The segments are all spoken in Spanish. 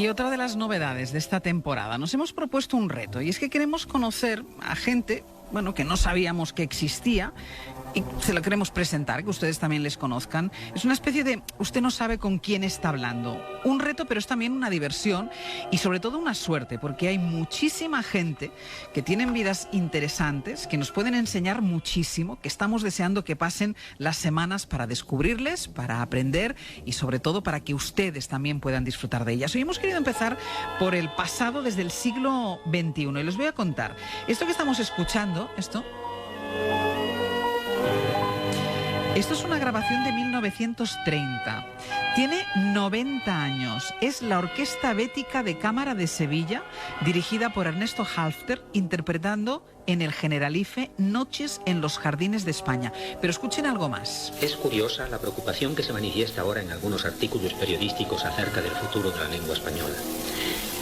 Y otra de las novedades de esta temporada, nos hemos propuesto un reto, y es que queremos conocer a gente, bueno, que no sabíamos que existía, y se lo queremos presentar, que ustedes también les conozcan. Es una especie de, usted no sabe con quién está hablando. Un reto, pero es también una diversión y sobre todo una suerte, porque hay muchísima gente que tienen vidas interesantes, que nos pueden enseñar muchísimo, que estamos deseando que pasen las semanas para descubrirles, para aprender y sobre todo para que ustedes también puedan disfrutar de ellas. Hoy hemos querido empezar por el pasado desde el siglo XXI y les voy a contar. Esto que estamos escuchando, esto es una grabación de 1930. Tiene 90 años. Es la Orquesta Bética de Cámara de Sevilla, dirigida por Ernesto Halffter, interpretando en el Generalife Noches en los Jardines de España. Pero escuchen algo más. Es curiosa la preocupación que se manifiesta ahora en algunos artículos periodísticos acerca del futuro de la lengua española.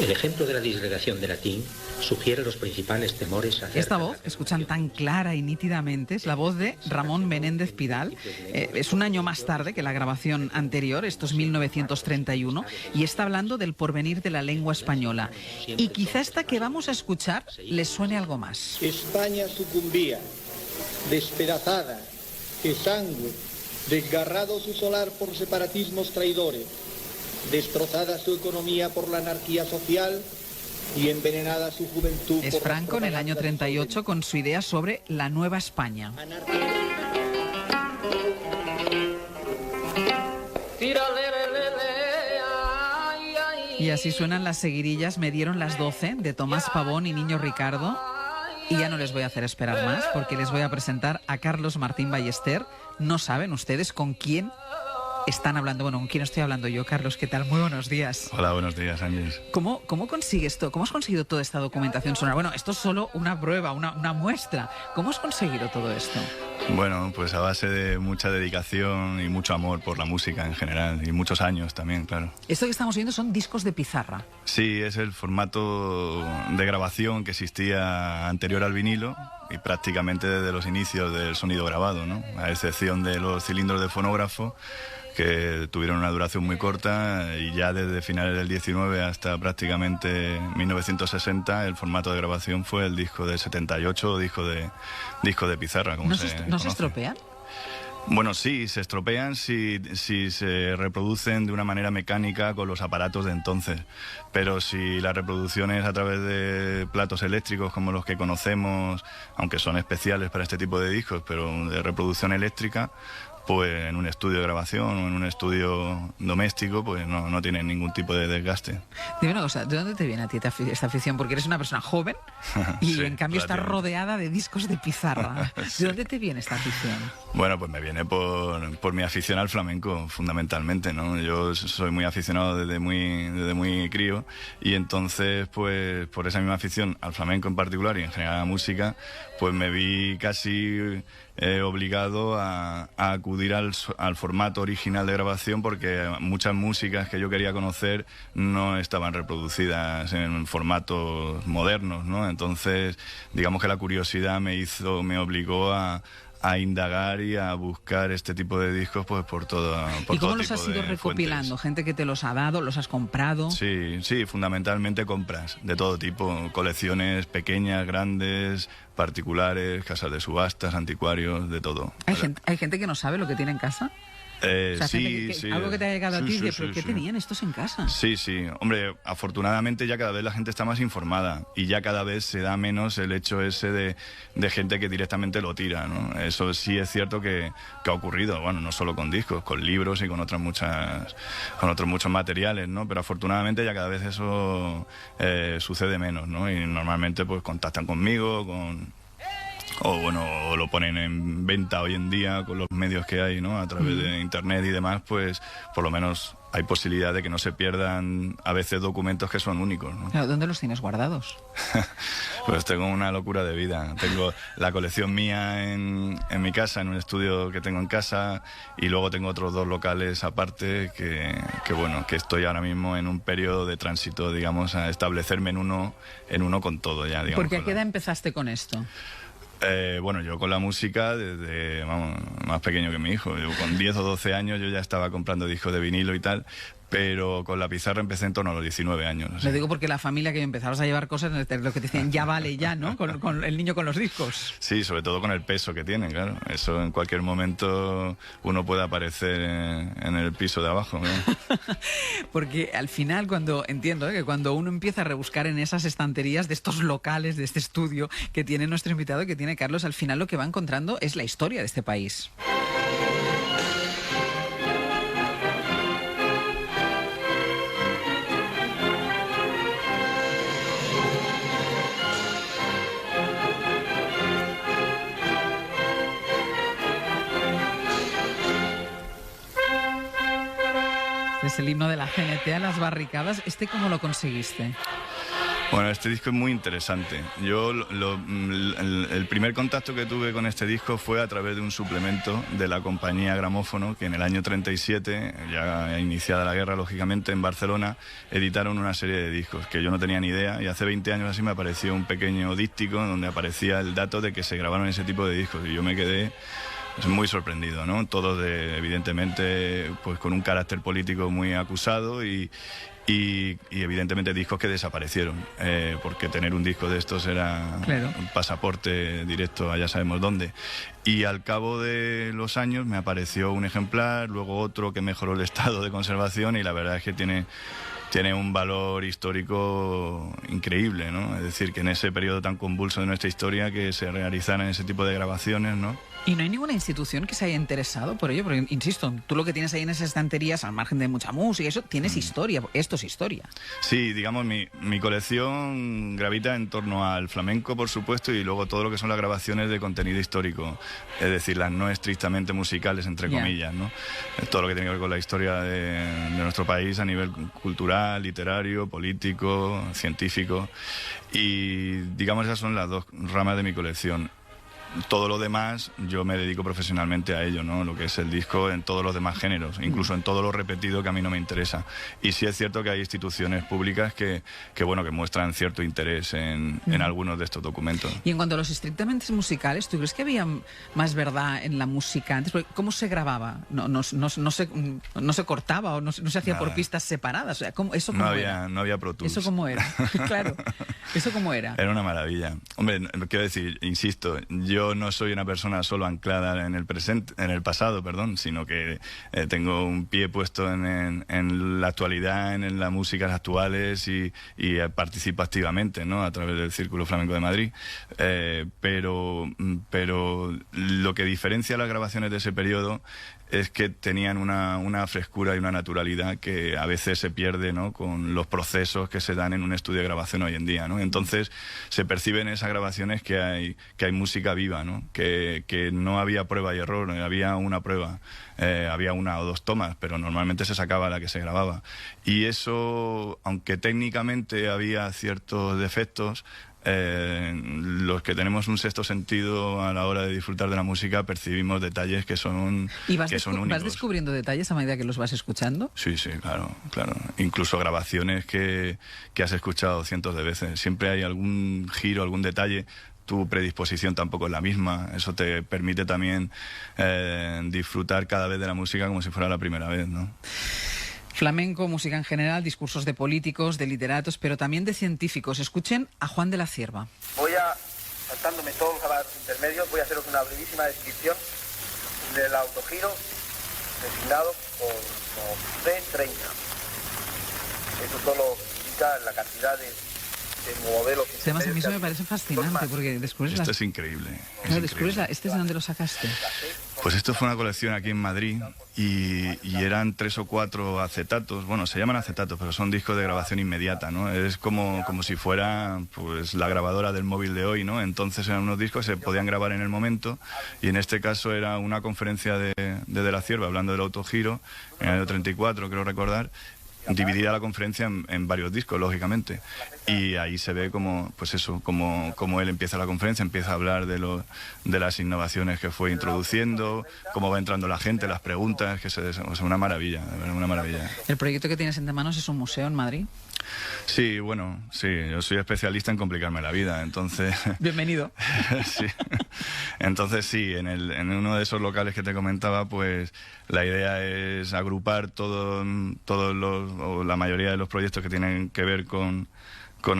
El ejemplo de la disgregación del latín sugiere los principales temores acerca... Esta voz, que escuchan tan clara y nítidamente, es la voz de Ramón Menéndez Pidal. Es un año más tarde que la grabación anterior, esto es 1931, y está hablando del porvenir de la lengua española. Y quizá esta que vamos a escuchar les suene algo más. España sucumbía, despedazada, exangüe, desgarrado su solar por separatismos traidores, destrozada su economía por la anarquía social y envenenada su juventud. Es Franco en el año 38 con su idea sobre la Nueva España. Y así suenan las seguirillas Me dieron las 12 de Tomás Pavón y Niño Ricardo. Y ya no les voy a hacer esperar más porque les voy a presentar a Carlos Martín Ballester. No saben ustedes con quién están hablando. Bueno, ¿con quién estoy hablando yo? Carlos, ¿qué tal? Muy buenos días. Hola, buenos días, Ángeles. ¿Cómo consigues esto? ¿Cómo has conseguido toda esta documentación sonora? Bueno, esto es solo una prueba, una muestra. ¿Cómo has conseguido todo esto? Bueno, pues a base de mucha dedicación y mucho amor por la música en general, y muchos años también, claro. Esto que estamos viendo son discos de pizarra. Sí, es el formato de grabación que existía anterior al vinilo y prácticamente desde los inicios del sonido grabado, ¿no? A excepción de los cilindros de fonógrafo, que tuvieron una duración muy corta, y ya desde finales del 19 hasta prácticamente 1960 el formato de grabación fue el disco de 78 o disco de pizarra, como ¿No se estropean? Bueno, sí, se estropean si se reproducen de una manera mecánica con los aparatos de entonces, pero si la reproducción es a través de platos eléctricos como los que conocemos, aunque son especiales para este tipo de discos, pero de reproducción eléctrica, pues en un estudio de grabación o en un estudio doméstico, pues no tienen ningún tipo de desgaste. Dime una cosa, ¿de dónde te viene a ti esta afición? Porque eres una persona joven y sí, en cambio estás rodeada de discos de pizarra. Sí. ¿De dónde te viene esta afición? Bueno, pues me viene por mi afición al flamenco, fundamentalmente, ¿no? Yo soy muy aficionado desde muy crío, y entonces, pues por esa misma afición al flamenco en particular y en general a la música, pues me vi casi obligado a acudir al formato original de grabación, porque muchas músicas que yo quería conocer no estaban reproducidas en formatos modernos, ¿no? Entonces, digamos que la curiosidad me obligó a indagar y a buscar este tipo de discos, pues por todo tipo de ¿Y cómo los has ido recopilando? fuentes. ¿Gente que te los ha dado? ¿Los has comprado? Sí, fundamentalmente compras de todo tipo, colecciones pequeñas, grandes, particulares, casas de subastas, anticuarios, de todo. ¿Hay gente que no sabe lo que tiene en casa? O sea, sí. Algo que te ha llegado a ti, ¿pero qué sí. tenían estos en casa? Sí. Hombre, afortunadamente ya cada vez la gente está más informada y ya cada vez se da menos el hecho ese de gente que directamente lo tira, ¿no? Eso sí es cierto que ha ocurrido, bueno, no solo con discos, con libros y con otros muchos materiales, ¿no? Pero afortunadamente ya cada vez eso sucede menos, ¿no? Y normalmente pues contactan conmigo, o lo ponen en venta hoy en día con los medios que hay, ¿no? A través de internet y demás, pues por lo menos hay posibilidad de que no se pierdan a veces documentos que son únicos, ¿no? Claro, ¿dónde los tienes guardados? Pues tengo una locura de vida. Tengo la colección mía en mi casa, en un estudio que tengo en casa, y luego tengo otros 2 locales aparte que estoy ahora mismo en un periodo de tránsito, digamos, a establecerme en uno con todo ya, digamos. ¿Porque a qué edad empezaste con esto? Bueno, yo con la música desde, más pequeño que mi hijo. Yo con 10 o 12 años yo ya estaba comprando discos de vinilo y tal, pero con la pizarra empecé en torno a los 19 años. Lo digo porque la familia que empezabas a llevar cosas, lo que te decían, ya vale, ya, ¿no? Con el niño con los discos. Sí, sobre todo con el peso que tiene, claro. Eso en cualquier momento uno puede aparecer en el piso de abajo, ¿no? Porque al final, entiendo que cuando uno empieza a rebuscar en esas estanterías de estos locales, de este estudio que tiene nuestro invitado, que tiene Carlos, al final lo que va encontrando es la historia de este país. Es el himno de la CNT a las barricadas. ¿Cómo lo conseguiste? Bueno, este disco es muy interesante. Yo el primer contacto que tuve con este disco fue a través de un suplemento de la compañía Gramófono, que en el año 37, ya iniciada la guerra, lógicamente, en Barcelona, editaron una serie de discos que yo no tenía ni idea, y hace 20 años así me apareció un pequeño díptico donde aparecía el dato de que se grabaron ese tipo de discos, y yo me quedé muy sorprendido, ¿no? Todos evidentemente pues con un carácter político muy acusado y evidentemente discos que desaparecieron, porque tener un disco de estos era claro, un pasaporte directo a ya sabemos dónde. Y al cabo de los años me apareció un ejemplar, luego otro que mejoró el estado de conservación, y la verdad es que tiene un valor histórico increíble, ¿no? Es decir, que en ese periodo tan convulso de nuestra historia que se realizaran ese tipo de grabaciones, ¿no? ¿Y no hay ninguna institución que se haya interesado por ello? Porque, insisto, tú lo que tienes ahí en esas estanterías, al margen de mucha música, eso, tienes historia, esto es historia. Sí, digamos, mi colección gravita en torno al flamenco, por supuesto, y luego todo lo que son las grabaciones de contenido histórico, es decir, las no estrictamente musicales, entre comillas, ¿no? Todo lo que tiene que ver con la historia de nuestro país a nivel cultural, literario, político, científico, y digamos esas son las dos ramas de mi colección. Todo lo demás yo me dedico profesionalmente a ello, ¿no? Lo que es el disco en todos los demás géneros, incluso en todo lo repetido que a mí no me interesa. Y sí es cierto que hay instituciones públicas que muestran cierto interés en algunos de estos documentos. Y en cuanto a los estrictamente musicales, ¿tú crees que había más verdad en la música antes? Porque ¿cómo se grababa? No se cortaba o no se hacía por pistas separadas. O sea, ¿eso cómo era? No había Pro Tools. ¿Eso cómo era? Claro. ¿Eso cómo era? Era una maravilla. Hombre, quiero decir, insisto, yo no soy una persona solo anclada en el pasado, sino que tengo un pie puesto en la actualidad, en las músicas actuales y participo activamente, ¿no? A través del Círculo Flamenco de Madrid. Pero lo que diferencia las grabaciones de ese periodo es que tenían una frescura y una naturalidad que a veces se pierde, ¿no? Con los procesos que se dan en un estudio de grabación hoy en día, ¿no? Entonces se percibe en esas grabaciones que hay música viva, ¿no? Que no había prueba y error, había una prueba, había una o dos tomas, pero normalmente se sacaba la que se grababa. Y eso, aunque técnicamente había ciertos defectos, los que tenemos un sexto sentido a la hora de disfrutar de la música percibimos detalles que son únicos. ¿Vas descubriendo detalles a medida que los vas escuchando? Sí, claro. Incluso grabaciones que has escuchado cientos de veces. Siempre hay algún giro, algún detalle. Tu predisposición tampoco es la misma. Eso te permite también disfrutar cada vez de la música como si fuera la primera vez, ¿no? Flamenco, música en general, discursos de políticos, de literatos, pero también de científicos. Escuchen a Juan de la Cierva. Saltándome todos los aparatos intermedios, voy a haceros una brevísima descripción del autogiro designado como C30. Esto solo indica la cantidad de modelos. Además, a mí eso me parece fascinante, porque descubres Esto es increíble. ¿Este es de dónde lo sacaste? Pues esto fue una colección aquí en Madrid y eran 3 o 4 acetatos. Bueno, se llaman acetatos, pero son discos de grabación inmediata, ¿no? Es como si fuera pues la grabadora del móvil de hoy, ¿no? Entonces eran unos discos que se podían grabar en el momento, y en este caso era una conferencia de la Cierva hablando del autogiro en el año 34, creo recordar, dividida la conferencia en varios discos, lógicamente, y ahí se ve como él empieza la conferencia, empieza a hablar de las innovaciones que fue introduciendo, cómo va entrando la gente, las preguntas, una maravilla, una maravilla. ¿El proyecto que tienes entre manos es un museo en Madrid? Sí, bueno, sí, yo soy especialista en complicarme la vida, entonces... Bienvenido. Sí. Entonces sí, en uno de esos locales que te comentaba, pues la idea es agrupar todos o la mayoría de los proyectos que tienen que ver con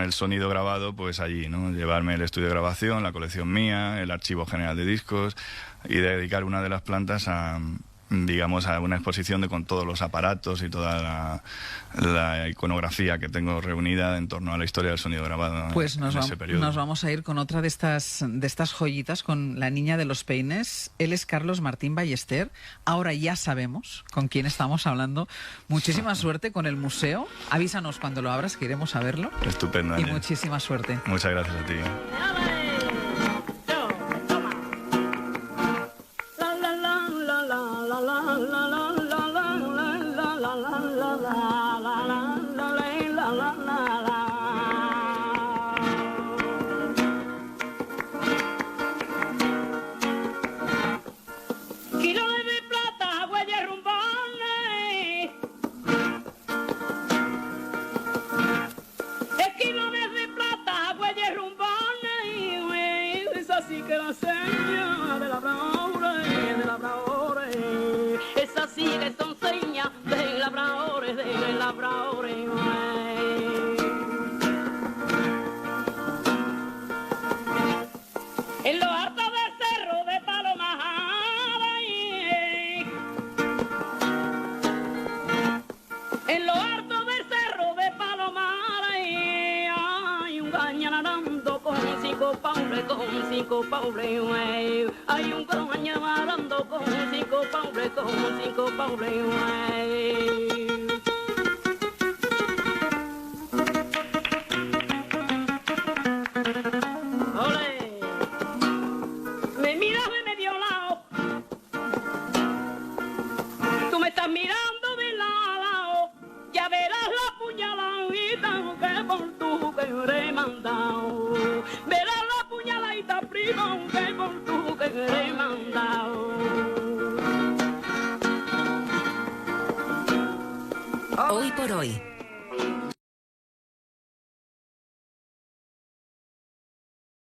el sonido grabado, pues allí, ¿no? Llevarme el estudio de grabación, la colección mía, el archivo general de discos y dedicar una de las plantas a una exposición con todos los aparatos y toda la iconografía que tengo reunida en torno a la historia del sonido grabado. Pues en ese periodo. Nos vamos a ir con otra de estas joyitas, con La niña de los peines. Él es Carlos Martín Ballester. Ahora ya sabemos con quién estamos hablando. Muchísima suerte con el museo. Avísanos cuando lo abras, que iremos a verlo. Estupendo, Y Ángel. muchísima suerte. Muchas gracias a ti. Así que la seña de labradores, esa sí que son señas de labradores, En lo alto del cerro de Palomar, en lo alto del cerro de Palomar, hay un gañanarando con cinco pobres, hay un gañanarando con cinco pobres, Ole, me miras de medio lado, tú me estás mirando de lado, ya verás la puñaladita que por tu querer mandado, verás la puñaladita primo que por tu querer mandado. Hoy por hoy.